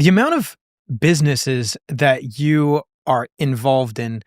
The amount of businesses that you are involved in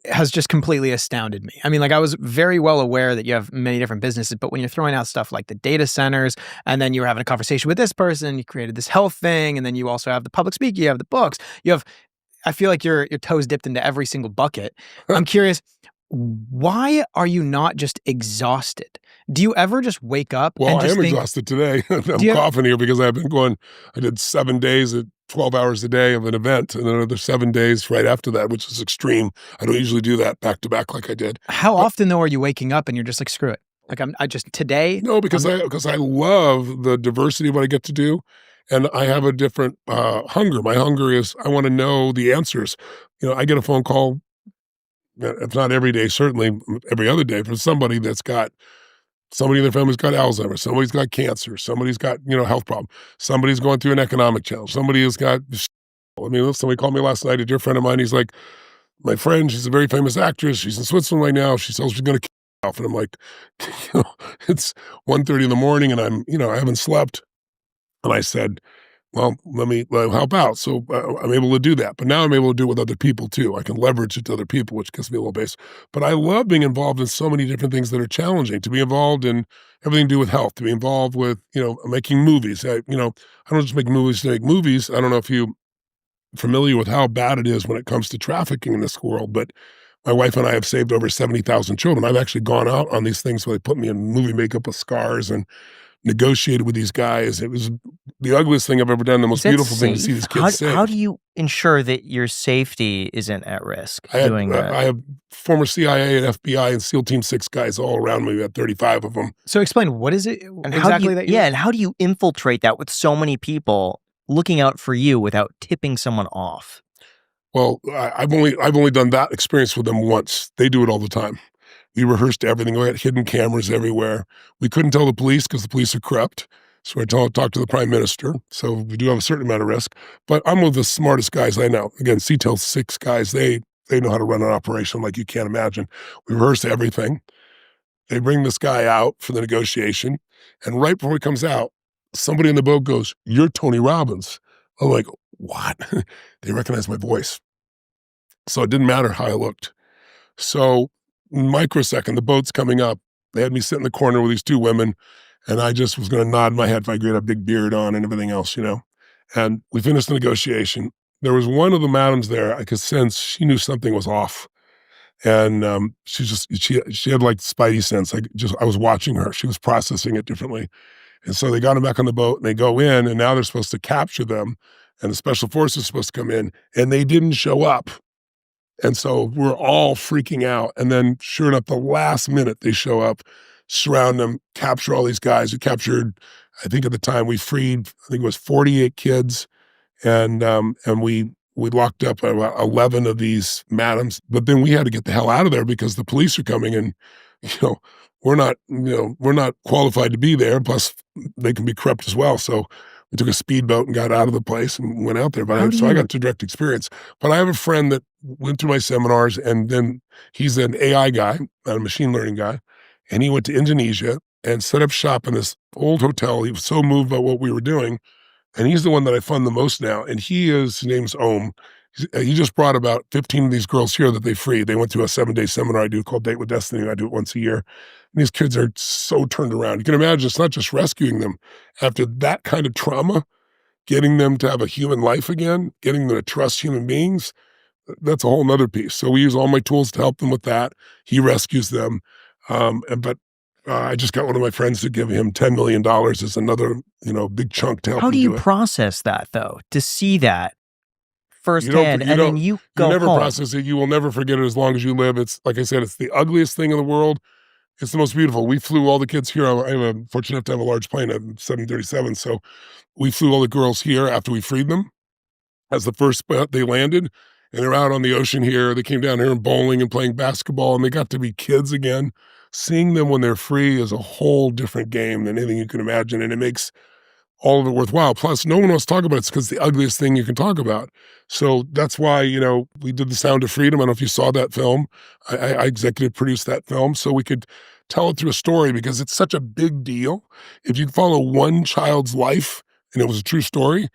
has just completely astounded me. I mean, like, I was very well aware that you have many different businesses, but when you're throwing out stuff like the data centers, and then you were having a conversation with this person, you created this health thing, and then you also have the public speaking, you have the books, you have I feel like your toes dipped into every single bucket. I'm curious, why are you not just exhausted? Do you ever just wake up Well, and I just am think, exhausted today. do I'm you coughing here because I did 7 days at 12 hours a day of an event and then another 7 days right after that, which is extreme. I don't usually do that back to back like I did. how But often though are you waking up and you're just like, screw it? Like I just today, no, because I'm I love the diversity of what I get to do, and I have a different, hunger. My hunger is I wanna know the answers. I get a phone call, if not every day, certainly every other day from somebody in their family's got Alzheimer's, somebody's got cancer, somebody's got, health problem, somebody's going through an economic challenge, somebody has got I mean, somebody called me last night, a dear friend of mine, he's like, "My friend, she's a very famous actress, she's in Switzerland right now, she says she's gonna kill herself," and I'm like, you know, it's 1:30 in the morning and I haven't slept, and I said, "Well, let me help out." So, I'm able to do that, but now I'm able to do it with other people too. I can leverage it to other people, which gives me a little base. But I love being involved in so many different things that are challenging, to be involved in everything to do with health, to be involved with, making movies. I don't just make movies to make movies. I don't know if you familiar with how bad it is when it comes to trafficking in this world, but my wife and I have saved over 70,000 children. I've actually gone out on these things where they put me in movie makeup with scars and negotiated with these guys. It was the ugliest thing I've ever done, the Is most that beautiful thing to see safe? these How kids how do saved. you ensure that your safety isn't at risk I had doing that? I have former CIA and FBI and SEAL Team 6 guys all around me. We had 35 of them. so explain, what is it And how do you exactly that yeah, you're and how do you infiltrate that with so many people looking out for you without tipping someone off? Well, I've only done that experience with them once. They do it all the time. We rehearsed everything. We had hidden cameras everywhere. We couldn't tell the police because the police are corrupt. So I talked to the prime minister. So we do have a certain amount of risk. But I'm one of the smartest guys I know. Again, CTEL 6 guys, they know how to run an operation like you can't imagine. We rehearse everything. They bring this guy out for the negotiation. And right before he comes out, somebody in the boat goes, "You're Tony Robbins." I'm like, "What?" They recognize my voice. So it didn't matter how I looked. So, microsecond, the boat's coming up. They had me sit in the corner with these 2 women, and I just was gonna nod my head if I could, a big beard on and everything else. And we finished the negotiation. There was one of the madams there, I could sense she knew something was off, and, she had, like, spidey sense, I was watching her, she was processing it differently, and so they got 'em back on the boat, and they go in, and now they're supposed to capture them, and the special forces are supposed to come in, and they didn't show up. And so we're all freaking out. And then, sure enough, the last minute they show up, surround them, capture all these guys. We captured, I think at the time we freed, I think it was 48 kids, and we locked up about 11 of these madams. But then we had to get the hell out of there because the police are coming, and you know we're not qualified to be there. Plus, they can be corrupt as well. So we took a speedboat and got out of the place and went out there. How do So I you got to direct experience. But I have a friend that went through my seminars, and then he's an AI guy, a machine learning guy, and he went to Indonesia and set up shop in this old hotel. He was so moved by what we were doing, and he's the one that I fund the most now. And his name's Om. He just brought about 15 of these girls here that they freed. They went through a 7-day seminar I do called Date with Destiny. I do it once a year. And these kids are so turned around. You can imagine it's not just rescuing them after that kind of trauma, getting them to have a human life again, getting them to trust human beings. That's a whole nother piece. So we use all my tools to help them with that. He rescues them. But I just got one of my friends to give him $10 million as another, big chunk to help how him do you do it. process that though? To see that You don't, firsthand you and then don't, you you go never home. process it. You will never forget it as long as you live. It's like I said, it's the ugliest thing in the world. It's the most beautiful. We flew all the kids here. I'm fortunate enough to have a large plane, a 737. So we flew all the girls here after we freed them as the first spot they landed. And they're out on the ocean here. They came down here and bowling and playing basketball, and they got to be kids again. Seeing them when they're free is a whole different game than anything you can imagine. And it makes all of it worthwhile. Plus, no one wants to talk about it because it's the ugliest thing you can talk about. So that's why, we did The Sound of Freedom. I don't know if you saw that film. I executive produced that film so we could tell it through a story because it's such a big deal. If you follow one child's life, and it was a true story,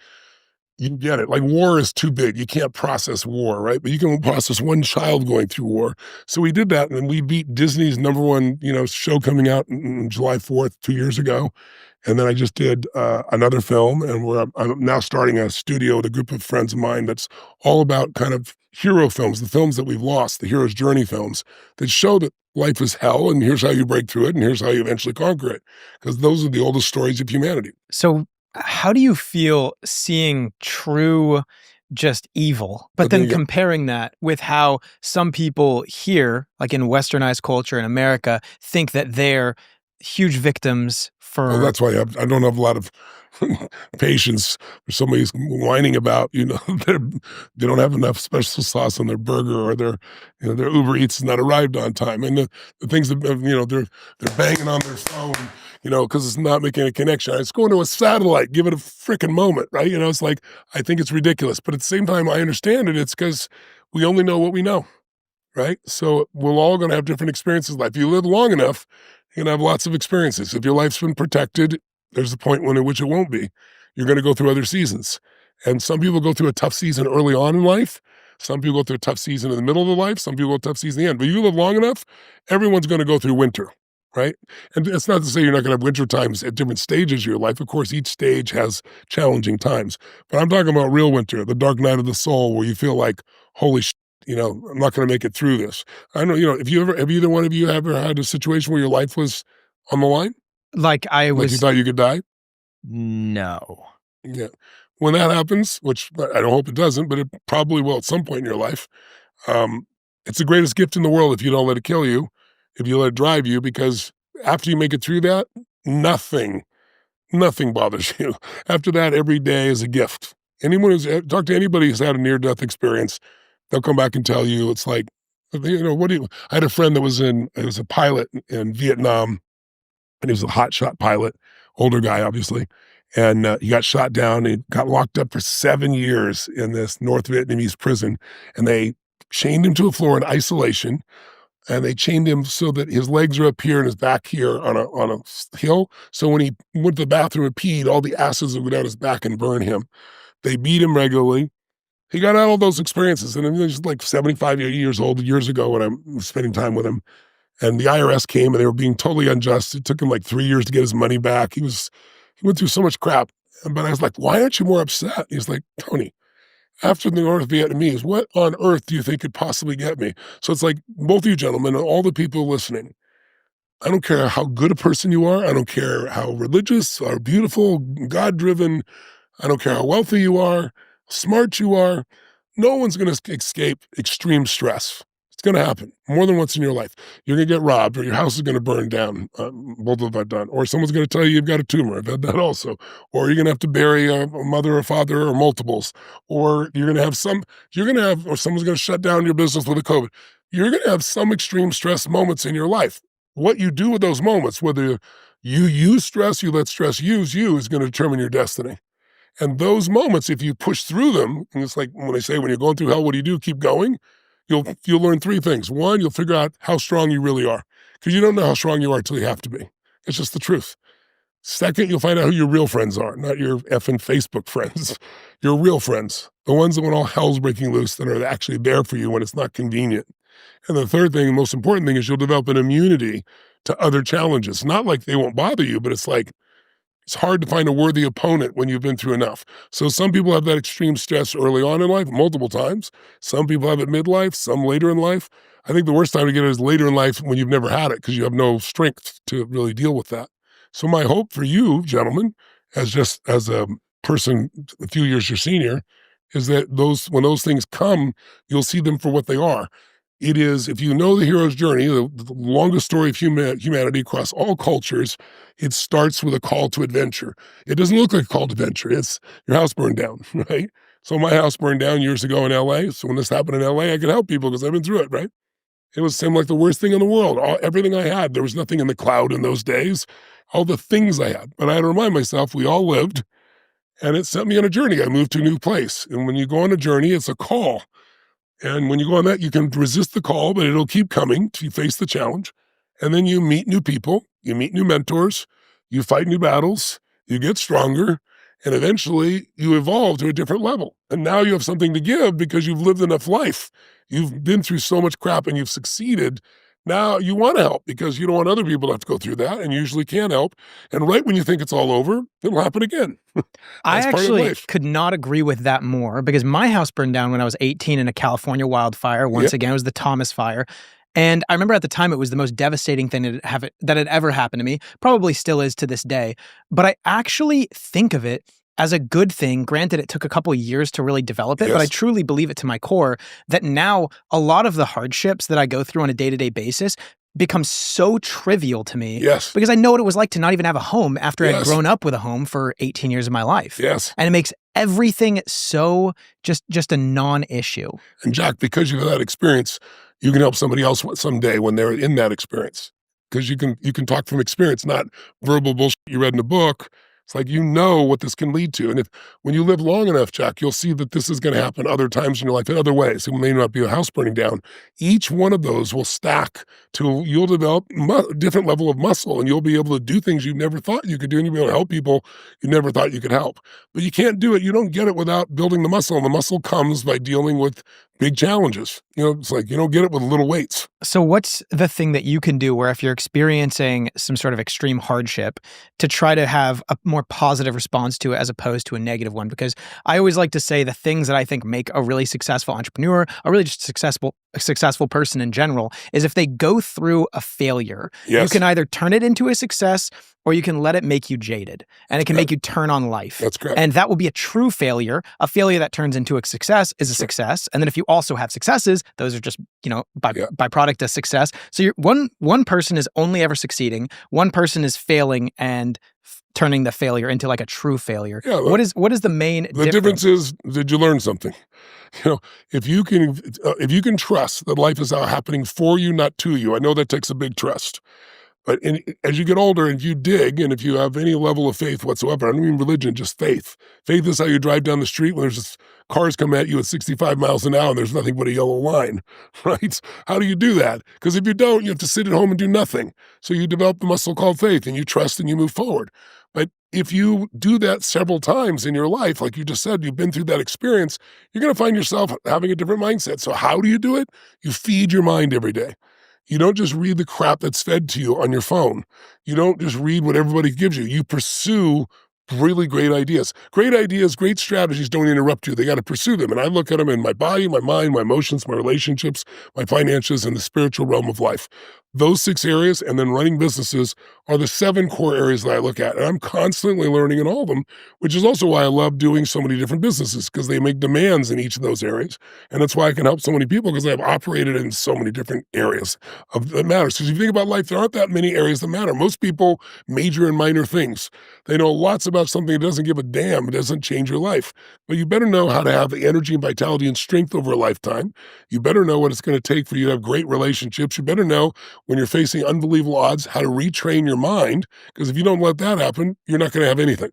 You get it. Like war is too big. You can't process war, right? But you can process one child going through war. So we did that, and we beat Disney's number one, show coming out in July 4th, 2 years ago. And then I just did another film, and I'm now starting a studio with a group of friends of mine that's all about kind of hero films, the films that we've lost, the hero's journey films that show that life is hell, and here's how you break through it, and here's how you eventually conquer it. Because those are the oldest stories of humanity. So, how do you feel seeing true just evil, but But then then you get comparing that with how some people here, like in westernized culture in America, think that they're huge victims well, for that's why I don't have a lot of patience for somebody who's whining about, they don't have enough special sauce on their burger, or their Uber Eats has not arrived on time. And the things that, they're banging on their phone, because it's not making a connection. It's going to a satellite, give it a freaking moment, right? It's like, I think it's ridiculous. But at the same time, I understand it. It's because we only know what we know, right? So we're all going to have different experiences in life. If you live long enough, you're going to have lots of experiences. If your life's been protected, there's a point in which it won't be. You're going to go through other seasons. And some people go through a tough season early on in life. Some people go through a tough season in the middle of their life. Some people go through a tough season at the end. But you live long enough, everyone's going to go through winter, right? And it's not to say you're not going to have winter times at different stages of your life. Of course, each stage has challenging times. But I'm talking about real winter, the dark night of the soul, where you feel like, holy shit, I'm not going to make it through this. I don't know, have either one of you ever had a situation where your life was on the line? like I Like you was thought you could die? No. Yeah. When that happens, which I don't hope it doesn't, but it probably will at some point in your life, it's the greatest gift in the world if you don't let it kill you, if you let it drive you, because after you make it through that, nothing bothers you. After that, every day is a gift. Anyone who's talk to anybody who's had a near-death experience, they'll come back and tell you, it's like, I had a friend that was a pilot in Vietnam, and he was a hotshot pilot, older guy, obviously. And he got shot down and got locked up for 7 years in this North Vietnamese prison. And they chained him to a floor in isolation. And they chained him so that his legs are up here and his back here on a hill. So when he went to the bathroom and peed, all the acids would go down his back and burn him. They beat him regularly. He got out all those experiences. And he was like 75 years old years ago when I'm spending time with him. And the IRS came and they were being totally unjust. It took him like 3 years to get his money back. He went through so much crap. But I was like, why aren't you more upset? He's like, Tony, after the North Vietnamese, what on earth do you think could possibly get me? So it's like, both of you gentlemen and all the people listening, I don't care how good a person you are. I don't care how religious or beautiful, God-driven. I don't care how wealthy you are, smart you are. No one's going to escape extreme stress. It's going to happen more than once in your life. You're going to get robbed, or your house is going to burn down. Both of them I've done. Or someone's going to tell you you've got a tumor. I've had that also. Or you're going to have to bury a mother or father or multiples. Or or someone's going to shut down your business with a COVID. You're going to have some extreme stress moments in your life. What you do with those moments, whether you use stress, you let stress use you, is going to determine your destiny. And those moments, if you push through them, and it's like when they say, when you're going through hell, what do? Keep going. You'll learn 3 things. 1, you'll figure out how strong you really are, because you don't know how strong you are until you have to be. It's just the truth. 2nd, you'll find out who your real friends are, not your effing Facebook friends. Your real friends, the ones that when all hell's breaking loose, that are actually there for you when it's not convenient. And the 3rd thing, the most important thing, is you'll develop an immunity to other challenges. Not like they won't bother you, but it's like, it's hard to find a worthy opponent when you've been through enough. So some people have that extreme stress early on in life, multiple times. Some people have it midlife, some later in life. I think the worst time to get it is later in life, when you've never had it, because you have no strength to really deal with that. So my hope for you, gentlemen, as a person a few years your senior, is that when those things come, you'll see them for what they are. It is, if you know the hero's journey, the longest story of humanity across all cultures, it starts with a call to adventure. It doesn't look like a call to adventure. It's your house burned down, right? So my house burned down years ago in LA. So when this happened in LA, I could help people because I've been through it, right? It seemed like the worst thing in the world. Everything I had, there was nothing in the cloud in those days. All the things I had. But I had to remind myself, we all lived, and it sent me on a journey. I moved to a new place. And when you go on a journey, it's a call. And when you go on that, you can resist the call, but it'll keep coming till you face the challenge. And then you meet new people, you meet new mentors, you fight new battles, you get stronger, And eventually you evolve to a different level. And now you have something to give because you've lived enough life. You've been through so much crap and you've succeeded. Now you want to help because you don't want other people to have to go through that, and you usually can help. And right when you think it's all over, it'll happen again. I That's part of actually life. could not agree with that more because my house burned down when I was 18 in a California wildfire. Once Yeah. again, it was the Thomas Fire. And I remember at the time it was the most devastating thing that had ever happened to me, probably still is to this day. But I actually think of it as a good thing. Granted, it took a couple of years to really develop it, but I Yes. truly believe it to my core that now a lot of the hardships that I go through on a day-to-day basis become so trivial to me Yes. because I know what it was like to not even have a home after I'd Yes. grown up with a home for 18 years of my life. Yes. And it makes everything so just a non-issue. And Jack, because you have that experience, you can help somebody else someday when they're in that experience. Because you can talk from experience, not verbal bullshit you read in a book. It's like you know what this can lead to. And when you live long enough, Jack, you'll see that this is going to happen other times in your life in other ways. It may not be a house burning down. Each one of those will stack to you'll develop a different level of muscle, and you'll be able to do things you never thought you could do, and you'll be able to help people you never thought you could help. But you can't do it. You don't get it without building the muscle. And the muscle comes by dealing with big challenges. It's like you don't get it with little weights. So what's the thing that you can do where if you're experiencing some sort of extreme hardship to try to have a more positive response to it as opposed to a negative one? Because I always like to say the things that I think make a really successful entrepreneur, a really just a successful person in general, is if they go through a failure, you Yes. can either turn it into a success or you can let it make you jaded and it can Right. make you turn on life. That's correct. And that will be a true failure. A failure that turns into a success is a Sure. success. And then if you also have successes, those are just, Yeah. byproduct of success. So you're one person is only ever succeeding, one person is failing and turning the failure into like a true failure. Yeah, What is the main the difference is, did you learn something? If you can trust that life is happening for you, not to you. I know that takes a big trust. But as you get older and you dig, and if you have any level of faith whatsoever, I don't mean religion, just faith. Faith is how you drive down the street when there's just cars come at you at 65 miles an hour and there's nothing but a yellow line, right? How do you do that? Because if you don't, you have to sit at home and do nothing. So you develop the muscle called faith and you trust and you move forward. But if you do that several times in your life, like you just said, you've been through that experience, you're going to find yourself having a different mindset. So how do you do it? You feed your mind every day. You don't just read the crap that's fed to you on your phone. You don't just read what everybody gives you. You pursue really great ideas. Great ideas, great strategies don't interrupt you. They got to pursue them. And I look at them in my body, my mind, my emotions, my relationships, my finances, and the spiritual realm of life. Those 6 areas and then running businesses are the 7 core areas that I look at. And I'm constantly learning in all of them, which is also why I love doing so many different businesses because they make demands in each of those areas. And that's why I can help so many people because I've operated in so many different areas that matters. Because if you think about life, there aren't that many areas that matter. Most people major in minor things. They know lots about something that doesn't give a damn. It doesn't change your life. But you better know how to have the energy and vitality and strength over a lifetime. You better know what it's going to take for you to have great relationships. You better know when you're facing unbelievable odds, how to retrain your mind. Because if you don't let that happen, you're not going to have anything.